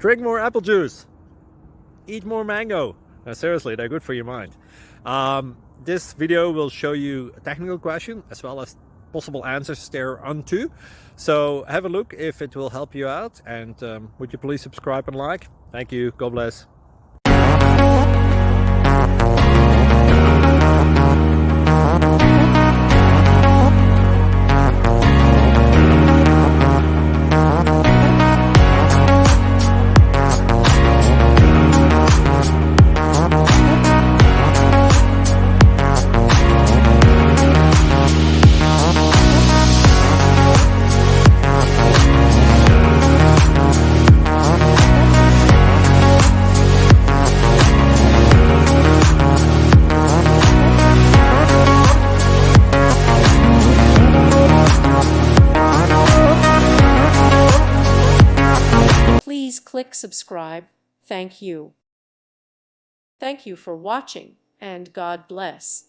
Drink more apple juice. Eat more mango. Seriously, they're good for your mind. This video will show you a technical question as well as possible answers thereunto. So have a look if it will help you out, and would you please subscribe and like? Thank you. God bless. Please click subscribe. Thank you. Thank you for watching, and God bless.